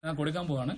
ഞാൻ കൊടുക്കാൻ പോവാണ്.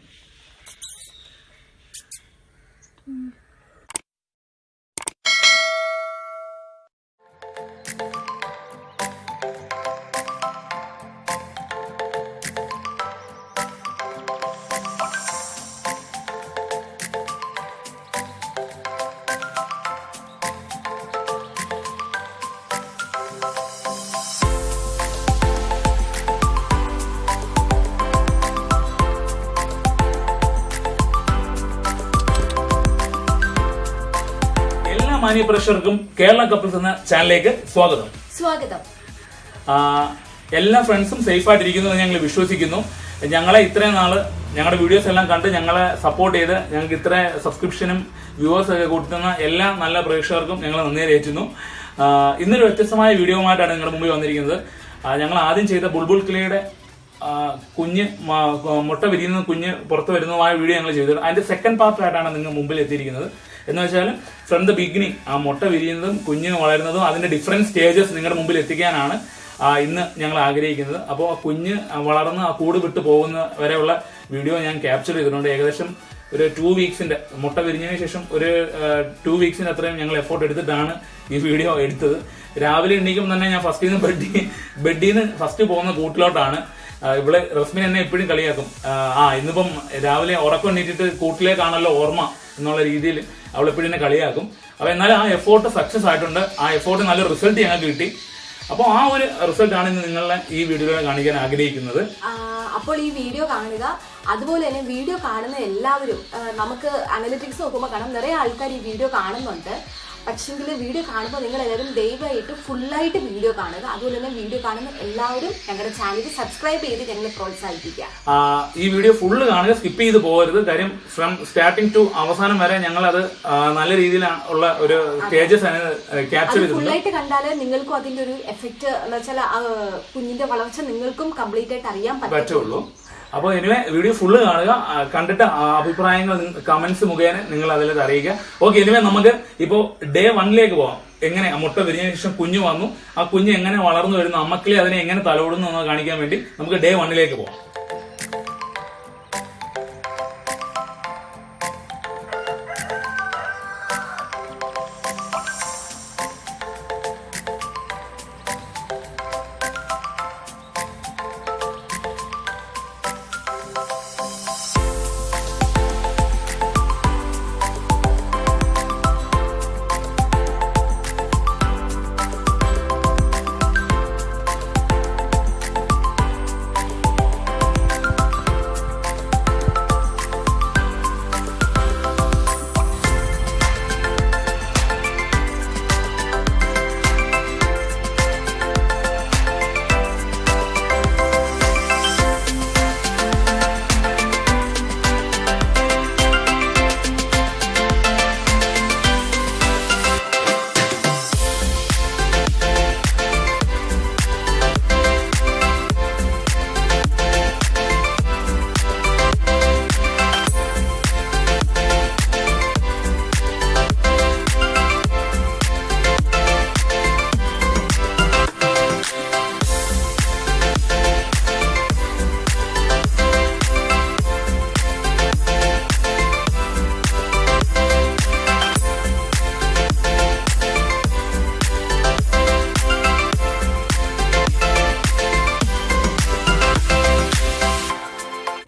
മാന്യ പ്രേക്ഷകർക്കും കേരള കപ്പിൾസ് എന്ന ചാനലിലേക്ക് സ്വാഗതം. എല്ലാ ഫ്രണ്ട്സും സേഫ് ആയിട്ടിരിക്കുന്നു എന്ന് ഞങ്ങൾ വിശ്വസിക്കുന്നു. ഞങ്ങളെ ഇത്രയും നാള് ഞങ്ങളുടെ വീഡിയോസ് എല്ലാം കണ്ട് ഞങ്ങളെ സപ്പോർട്ട് ചെയ്ത് ഞങ്ങൾക്ക് ഇത്ര സബ്സ്ക്രിപ്ഷനും വ്യൂവേഴ്സ് ഒക്കെ കൊടുക്കുന്ന എല്ലാ നല്ല പ്രേക്ഷകർക്കും ഞങ്ങൾ നന്ദി അറിയിക്കുന്നു. ഇന്നൊരു വ്യത്യസ്തമായ വീഡിയോയുമായിട്ടാണ് നിങ്ങളുടെ മുമ്പിൽ വന്നിരിക്കുന്നത്. ഞങ്ങൾ ആദ്യം ചെയ്ത ബുൾബുൾ കിളിയുടെ കുഞ്ഞ് മുട്ട വിരിയുന്ന കുഞ്ഞ് പുറത്തു വരുന്നതുമായ വീഡിയോ ഞങ്ങൾ ചെയ്തത്. അതിന്റെ സെക്കൻഡ് പാർട്ടായിട്ടാണ് നിങ്ങൾ മുമ്പിൽ എത്തിയിരിക്കുന്നത്. എന്ന് വെച്ചാൽ ഫ്രം ദ ബിഗിനിങ് ആ മുട്ട വിരിയുന്നതും കുഞ്ഞ് വളരുന്നതും അതിന്റെ ഡിഫറെന്റ് സ്റ്റേജസ് നിങ്ങളുടെ മുമ്പിൽ എത്തിക്കാനാണ് ഇന്ന് ഞങ്ങൾ ആഗ്രഹിക്കുന്നത്. അപ്പോൾ ആ കുഞ്ഞ് വളർന്ന് ആ കൂട് വിട്ട് പോകുന്ന വരെയുള്ള വീഡിയോ ഞാൻ ക്യാപ്ചർ ചെയ്തിട്ടുണ്ട്. ഏകദേശം ഒരു 2 വീക്സിന്റെ മുട്ട വിരിഞ്ഞതിന് ശേഷം ഒരു 2 വീക്സിന് അത്രയും ഞങ്ങൾ എഫോർട്ട് എടുത്തിട്ടാണ് ഈ വീഡിയോ എടുത്തത്. രാവിലെ എണീക്കുമ്പോൾ തന്നെ ഞാൻ ബെഡിൽ നിന്ന് ഫസ്റ്റ് പോകുന്ന കൂട്ടിലോട്ടാണ്. ഇവിടെ റസ്മിൻ എന്നെ എപ്പോഴും കളിയാക്കും, ഇന്നിപ്പം രാവിലെ ഉറക്കം എണീറ്റിട്ട് കൂട്ടിലേക്കാണല്ലോ ഓർമ്മ എന്നുള്ള രീതിയിൽ അവൾ എപ്പോഴും എന്നെ കളിയാക്കും. അപ്പൊ എന്നാലും ആ എഫോർട്ട് സക്സസ് ആയിട്ടുണ്ട്. ആ എഫോർട്ട് നല്ല റിസൾട്ട് ഞങ്ങൾക്ക് കിട്ടി. അപ്പോൾ ആ ഒരു റിസൾട്ട് ആണ് ഇന്ന് നിങ്ങളെ ഈ വീഡിയോയിലൂടെ കാണിക്കാൻ ആഗ്രഹിക്കുന്നത്. അപ്പോൾ ഈ വീഡിയോ കാണുക. അതുപോലെ തന്നെ വീഡിയോ കാണുന്ന എല്ലാവരും നമുക്ക് അനലിറ്റിക്സ് നോക്കുമ്പോൾ കാണാം നിറയെ ആൾക്കാർ ഈ വീഡിയോ കാണുന്നുണ്ട്. പക്ഷെങ്കിൽ വീഡിയോ കാണുമ്പോൾ നിങ്ങൾ എല്ലാവരും ദയവായിട്ട് ഫുള്ളായിട്ട് വീഡിയോ കാണുക. അതുപോലെ തന്നെ വീഡിയോ കാണുന്ന എല്ലാവരും ഞങ്ങളുടെ ചാനൽ സബ്സ്ക്രൈബ് ചെയ്ത് ഞങ്ങളെ പ്രോത്സാഹിപ്പിക്കുക. ഈ വീഡിയോ ഫുള്ള് കാണുക, സ്കിപ്പ് ചെയ്ത് പോകരുത്. കാര്യം ഫ്രം സ്റ്റാർട്ടിംഗ് ടു അവസാനം വരെ ഞങ്ങൾ അത് നല്ല രീതിയിലുള്ള ഒരു സ്റ്റേജസ് ആണ് ക്യാപ്ചർ ചെയ്തത്. ഫുള്ളായിട്ട് കണ്ടാൽ നിങ്ങൾക്കും അതിന്റെ ഒരു എഫക്ട് എന്ന് വെച്ചാൽ കുഞ്ഞിന്റെ വളർച്ച നിങ്ങൾക്കും കംപ്ലീറ്റ് ആയിട്ട് അറിയാൻ പറ്റുള്ളൂ. അപ്പോൾ എനിവേ വീഡിയോ ഫുള്ള് കാണുക. കണ്ടിട്ട് അഭിപ്രായങ്ങൾ കമന്റ്സ് മുഖേന നിങ്ങൾ അതിൽ അറിയിക്കുക. ഓക്കെ, എനിവേ നമുക്ക് ഇപ്പോ ഡേ 1ലേക്ക് പോവാം. എങ്ങനെ മുട്ട വിരിഞ്ഞതിന് ശേഷം കുഞ്ഞു വന്നു, ആ കുഞ്ഞ് എങ്ങനെ വളർന്നു വരുന്നു, അമ്മക്കിളി അതിനെ എങ്ങനെ തലോടുന്നു എന്ന് കാണിക്കാൻ വേണ്ടി നമുക്ക് ഡേ 1ലേക്ക് പോവാം.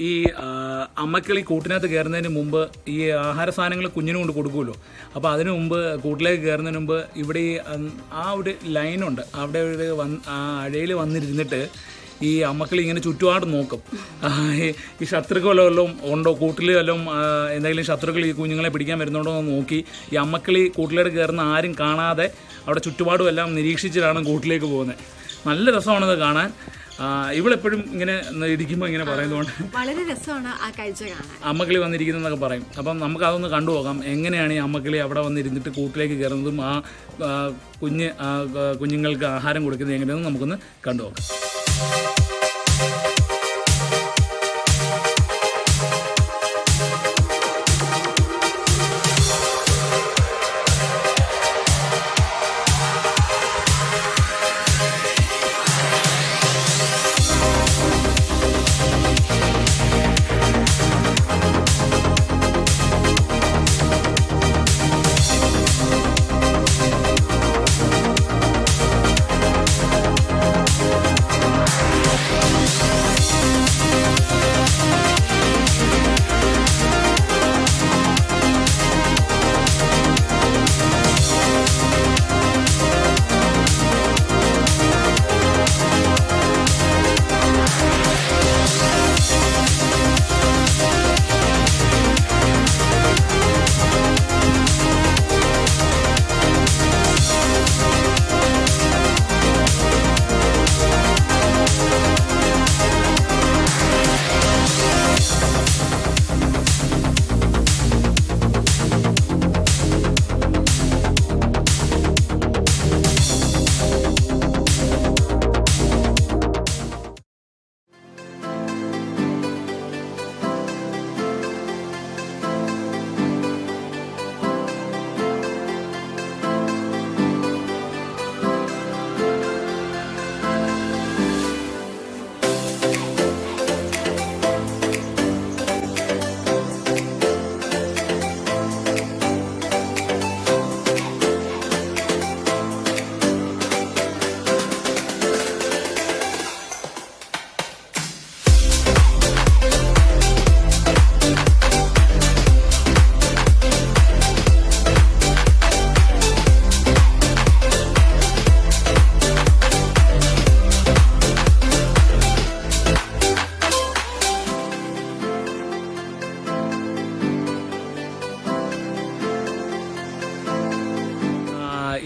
ഈ അമ്മക്കിളി കൂട്ടിനകത്ത് കയറുന്നതിന് മുമ്പ് ഈ ആഹാര സാധനങ്ങൾ കുഞ്ഞിനും കൊണ്ട് കൊടുക്കുമല്ലോ. അപ്പോൾ അതിനു മുമ്പ് കൂട്ടിലേക്ക് കയറുന്നതിന് മുമ്പ് ഇവിടെ ഈ ആ ഒരു ലൈനുണ്ട്, അവിടെ ഒരു ആ അഴയിൽ വന്നിരുന്നിട്ട് ഈ അമ്മക്കിളി ഇങ്ങനെ ചുറ്റുപാട് നോക്കും. ഈ ശത്രുക്കൾ വല്ലതും ഉണ്ടോ, കൂട്ടിൽ വല്ലതും എന്തെങ്കിലും ശത്രുക്കൾ ഈ കുഞ്ഞുങ്ങളെ പിടിക്കാൻ വരുന്നുണ്ടോ എന്ന് നോക്കി ഈ അമ്മക്കിളി കൂട്ടിലേക്ക് കയറുന്ന ആരും കാണാതെ അവിടെ ചുറ്റുപാടും എല്ലാം നിരീക്ഷിച്ചിട്ടാണ് കൂട്ടിലേക്ക് പോകുന്നത്. നല്ല രസമാണത് കാണാൻ. ഇവളെപ്പോഴും ഇങ്ങനെ ഇരിക്കുമ്പോൾ ഇങ്ങനെ പറയുന്നതുകൊണ്ട് വളരെ രസമാണ് ആ കാഴ്ച കാണാൻ. അമ്മക്കിളി വന്നിരിക്കുന്നതെന്നൊക്കെ പറയും. അപ്പം നമുക്ക് അതൊന്ന് കണ്ടുപോകാം, എങ്ങനെയാണ് ഈ അമ്മക്കിളി അവിടെ വന്നിരുന്നിട്ട് കൂട്ടിലേക്ക് കയറുന്നതും ആ കുഞ്ഞുങ്ങൾക്ക് ആഹാരം കൊടുക്കുന്നത് എങ്ങനെയാണെന്ന് നമുക്കൊന്ന് കണ്ടുപോകാം.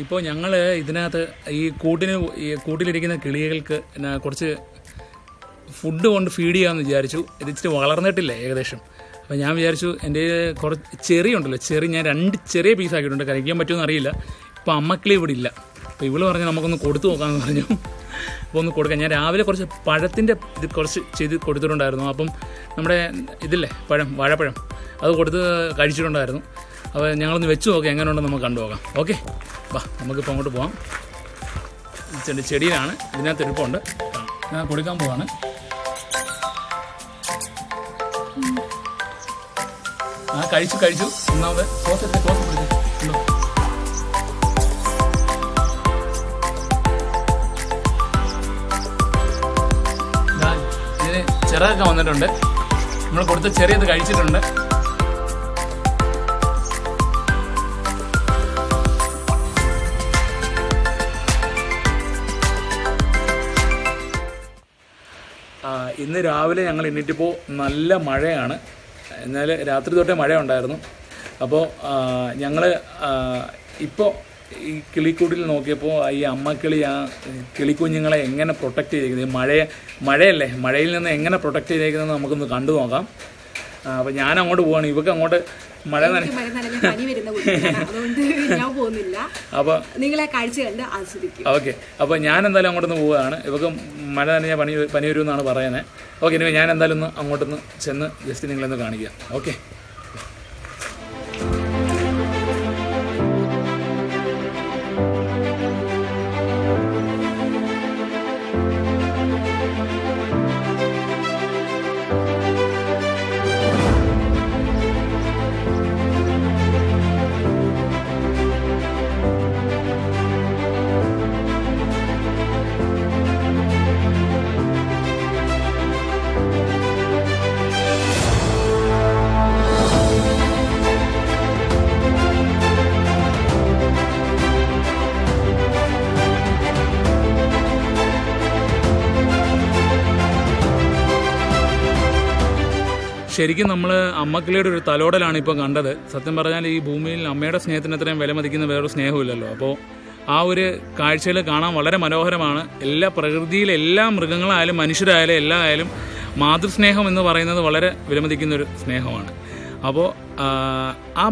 ഇപ്പോൾ ഞങ്ങൾ ഇതിനകത്ത് ഈ കൂട്ടിലിരിക്കുന്ന കിളികൾക്ക് കുറച്ച് ഫുഡ് കൊണ്ട് ഫീഡ് ചെയ്യാമെന്ന് വിചാരിച്ചു. ഇത് ഇച്ചിരി വളർന്നിട്ടില്ല ഏകദേശം. അപ്പോൾ ഞാൻ വിചാരിച്ചു എൻ്റെ കുറച്ച് ചെറിയുണ്ടല്ലോ, ഞാൻ 2 ചെറിയ പീസാക്കിയിട്ടുണ്ട്. കഴിക്കാൻ പറ്റുമെന്ന് അറിയില്ല. ഇപ്പോൾ അമ്മക്കിളി ഇവിടെ ഇല്ല. അപ്പോൾ ഇവള് പറഞ്ഞ് നമുക്കൊന്ന് കൊടുത്തു നോക്കാമെന്ന് പറഞ്ഞു. അപ്പോൾ ഒന്ന് കൊടുക്കാം. ഞാൻ രാവിലെ കുറച്ച് പഴത്തിൻ്റെ ഇത് കുറച്ച് ചെയ്ത് കൊടുത്തിട്ടുണ്ടായിരുന്നു. അപ്പം നമ്മുടെ ഇതില്ലേ വാഴപ്പഴം അത് കൊടുത്ത് കഴിച്ചിട്ടുണ്ടായിരുന്നു. അപ്പോൾ ഞങ്ങളൊന്ന് വെച്ച് നോക്കാം, എങ്ങനെ ഉണ്ടെന്ന് നമുക്ക് കണ്ടു നോക്കാം. ഓക്കെ, വാ നമുക്കിപ്പോൾ അങ്ങോട്ട് പോകാം. ചെടിയിലാണ്, ഇതിനകത്ത് ഇരിപ്പുണ്ട്, ഞാൻ കൊടുക്കാൻ പോവാണ്. കഴിച്ചു ഒന്നാമത് സോസ് പിടിച്ചു. ഇതിന് ചിറകൊക്കെ വന്നിട്ടുണ്ട്. നമ്മൾ കൊടുത്ത ചെറിയത് കഴിച്ചിട്ടുണ്ട്. ഇന്ന് രാവിലെ ഞങ്ങൾ എണീറ്റപ്പോൾ നല്ല മഴയാണ്. എന്നാൽ രാത്രി തൊട്ടേ മഴ ഉണ്ടായിരുന്നു. അപ്പോൾ ഞങ്ങൾ ഇപ്പോൾ ഈ കിളിക്കൂട്ടിൽ നോക്കിയപ്പോൾ ഈ അമ്മക്കിളി ആ കിളിക്കുഞ്ഞുങ്ങളെ എങ്ങനെ പ്രൊട്ടക്റ്റ് ചെയ്തിരിക്കുന്നത്, മഴയല്ലേ, മഴയിൽ നിന്ന് എങ്ങനെ പ്രൊട്ടക്റ്റ് ചെയ്തിരിക്കുന്നത് നമുക്കൊന്ന് കണ്ടു നോക്കാം. അപ്പോൾ ഞാൻ അങ്ങോട്ട് പോവാണ്. ഇവക്ക് അങ്ങോട്ട് മഴ അപ്പോൾ നിങ്ങളെ കാഴ്ച കണ്ട് ആസ്വദിക്കും. ഓക്കെ, അപ്പോൾ ഞാൻ എന്തായാലും അങ്ങോട്ടൊന്ന് പോവുകയാണ്. ഇവക്ക് മഴ നനഞ്ഞാൽ പനി വരുമെന്നാണ് പറയുന്നത്. ഓക്കെ, ഇനി ഞാൻ എന്തായാലും ഒന്ന് അങ്ങോട്ടൊന്ന് ചെന്ന് ജസ്റ്റ് നിങ്ങളൊന്ന് കാണിക്കാം. ഓക്കെ, ശരിക്കും നമ്മൾ അമ്മക്കിളിയുടെ ഒരു തലോടലാണ് ഇപ്പോൾ കണ്ടത്. സത്യം പറഞ്ഞാൽ ഈ ഭൂമിയിൽ അമ്മയുടെ സ്നേഹത്തിന് അത്രയും വില മതിക്കുന്ന വേറൊരു സ്നേഹമില്ലല്ലോ. അപ്പോൾ ആ ഒരു കാഴ്ചയിൽ കാണാൻ വളരെ മനോഹരമാണ്. പ്രകൃതിയിലെ എല്ലാ മൃഗങ്ങളായാലും മനുഷ്യരായാലും എല്ലാ ആയാലും മാതൃസ്നേഹം എന്ന് പറയുന്നത് വളരെ വിലമതിക്കുന്നൊരു സ്നേഹമാണ്. അപ്പോൾ ആ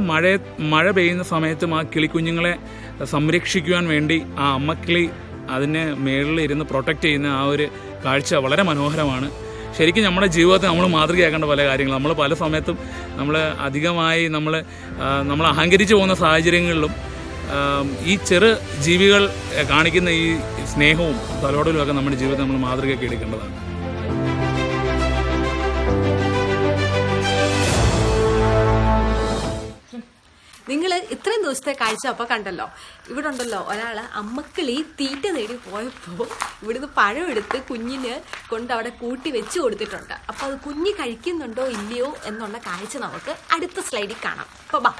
മഴ പെയ്യുന്ന സമയത്തും ആ കിളിക്കുഞ്ഞുങ്ങളെ സംരക്ഷിക്കുവാൻ വേണ്ടി ആ അമ്മക്കിളി അതിനെ മേളിൽ ഇരുന്ന് പ്രൊട്ടക്റ്റ് ചെയ്യുന്ന ആ ഒരു കാഴ്ച വളരെ മനോഹരമാണ്. ശരിക്കും നമ്മുടെ ജീവിതത്തിൽ നമ്മൾ മാതൃകയാക്കേണ്ട പല കാര്യങ്ങൾ നമ്മൾ പല സമയത്തും അധികമായി നമ്മൾ അഹങ്കരിച്ചു പോകുന്ന സാഹചര്യങ്ങളിലും ഈ ചെറു ജീവികൾ കാണിക്കുന്ന ഈ സ്നേഹവും തലോടലും ഒക്കെ നമ്മുടെ ജീവിതത്തിൽ നമ്മൾ മാതൃകയാക്കി എടുക്കേണ്ടതാണ്. നിങ്ങൾ ഇത്രയും ദിവസത്തെ കാഴ്ച അപ്പോൾ കണ്ടല്ലോ. ഇവിടെ ഉണ്ടല്ലോ ഒരാൾ അമ്മക്കിളി തീറ്റ തേടി പോയപ്പോൾ ഇവിടുന്ന് പഴം എടുത്ത് കുഞ്ഞിന് കൊണ്ട് അവിടെ കൂട്ടി വെച്ച് കൊടുത്തിട്ടുണ്ട്. അപ്പോൾ അത് കുഞ്ഞ് കഴിക്കുന്നുണ്ടോ ഇല്ലയോ എന്നുള്ള കാഴ്ച നമുക്ക് അടുത്ത സ്ലൈഡിൽ കാണാം. അപ്പോൾ ബാ.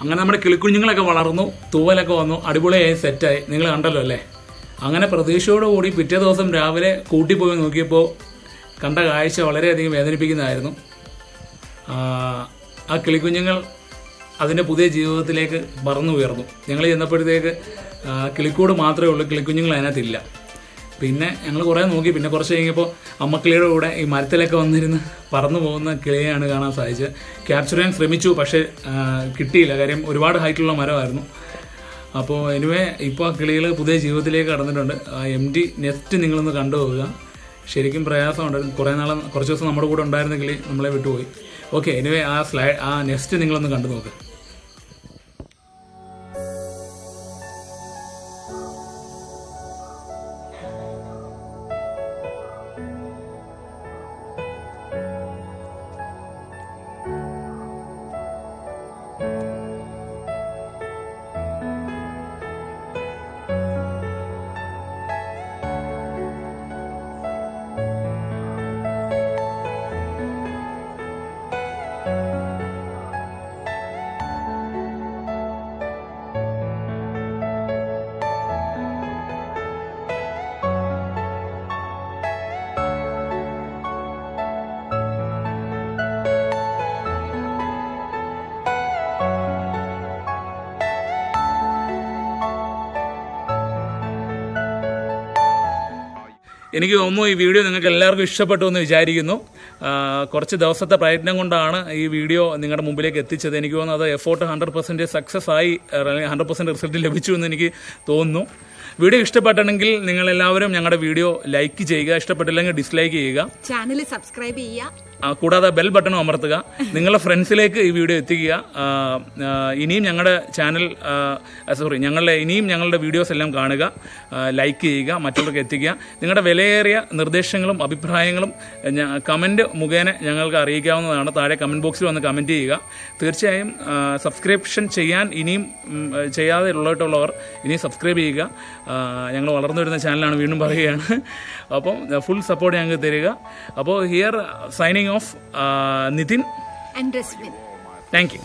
അങ്ങനെ നമ്മുടെ കിളിക്കുഞ്ഞുങ്ങളൊക്കെ വളർന്നു, തൂവലൊക്കെ വന്നു, അടിപൊളിയായി സെറ്റായി. നിങ്ങൾ കണ്ടല്ലോ അല്ലേ? അങ്ങനെ പ്രതീക്ഷയോടുകൂടി പിറ്റേ ദിവസം രാവിലെ കൂട്ടിപ്പോയി നോക്കിയപ്പോൾ കണ്ട കാഴ്ച വളരെയധികം വേദനിപ്പിക്കുന്നതായിരുന്നു. ആ കിളിക്കുഞ്ഞുങ്ങൾ അതിൻ്റെ പുതിയ ജീവിതത്തിലേക്ക് പറന്നു ഉയർന്നു. ഞങ്ങൾ ചെന്നപ്പോഴത്തേക്ക് കിളിക്കൂട് മാത്രമേ ഉള്ളൂ, കിളിക്കുഞ്ഞുങ്ങൾ അതിനകത്തില്ല. പിന്നെ ഞങ്ങൾ കുറേ നോക്കി. പിന്നെ കുറച്ച് കഴിഞ്ഞപ്പോൾ അമ്മക്കിളിയുടെ കൂടെ ഈ മരത്തിലൊക്കെ വന്നിരുന്ന് പറന്നു പോകുന്ന കിളിയെയാണ് കാണാൻ സാധിച്ചത്. ക്യാപ്ചർ ചെയ്യാൻ ശ്രമിച്ചു, പക്ഷേ കിട്ടിയില്ല. കാര്യം ഒരുപാട് ഹൈറ്റുള്ള മരമായിരുന്നു. അപ്പോൾ എനിവേ ഇപ്പോൾ ആ കിളികൾ പുതിയ ജീവിതത്തിലേക്ക് കടന്നിട്ടുണ്ട്. ആ എംറ്റി നെസ്റ്റ് നിങ്ങളൊന്ന് കണ്ടുപോകുക. ശരിക്കും പ്രയാസമുണ്ടായിരുന്നു. കുറച്ച് ദിവസം നമ്മുടെ കൂടെ ഉണ്ടായിരുന്ന കിളി നമ്മളെ വിട്ടുപോയി. ഓക്കെ, എനിവേ ആ നെസ്റ്റ് നിങ്ങളൊന്ന് കണ്ടു നോക്ക്. എനിക്ക് തോന്നുന്നു ഈ വീഡിയോ നിങ്ങൾക്ക് എല്ലാവർക്കും ഇഷ്ടപ്പെട്ടു എന്ന് വിചാരിക്കുന്നു. കുറച്ച് ദിവസത്തെ പ്രയത്നം കൊണ്ടാണ് ഈ വീഡിയോ നിങ്ങളുടെ മുമ്പിലേക്ക് എത്തിച്ചത്. എനിക്ക് തോന്നുന്നു അത് എഫോർട്ട് 100% സക്സസ് ആയി, 100% റിസൾട്ട് ലഭിച്ചു എന്ന് എനിക്ക് തോന്നുന്നു. വീഡിയോ ഇഷ്ടപ്പെട്ടെങ്കിൽ നിങ്ങളെല്ലാവരും ഞങ്ങളുടെ വീഡിയോ ലൈക്ക് ചെയ്യുക, ഇഷ്ടപ്പെട്ടില്ലെങ്കിൽ ഡിസ്ലൈക്ക് ചെയ്യുക, ചാനൽ സബ്സ്ക്രൈബ് ചെയ്യുക, കൂടാതെ ബെൽ ബട്ടണും അമർത്തുക. നിങ്ങളുടെ ഫ്രണ്ട്സിലേക്ക് ഈ വീഡിയോ എത്തിക്കുക. ഇനിയും ഞങ്ങളുടെ ചാനൽ ഇനിയും ഞങ്ങളുടെ വീഡിയോസ് എല്ലാം കാണുക, ലൈക്ക് ചെയ്യുക, മറ്റുള്ളവർക്ക് എത്തിക്കുക. നിങ്ങളുടെ വിലയേറിയ നിർദ്ദേശങ്ങളും അഭിപ്രായങ്ങളും കമൻറ്റ് മുഖേന ഞങ്ങൾക്ക് അറിയിക്കാവുന്നതാണ്. താഴെ കമൻറ്റ് ബോക്സിൽ വന്ന് കമൻറ്റ് ചെയ്യുക. തീർച്ചയായും സബ്സ്ക്രിപ്ഷൻ ചെയ്യാൻ ഇനിയും ചെയ്യാതെ ഉള്ളവർ ഇനിയും സബ്സ്ക്രൈബ് ചെയ്യുക. ഞങ്ങൾ വളർന്നു വരുന്ന ചാനലാണ്, വീണ്ടും പറയുകയാണ്. അപ്പം ഫുൾ സപ്പോർട്ട് ഞങ്ങൾക്ക് തരിക. അപ്പോൾ here signing off Nithin and Rasmin. Thank U.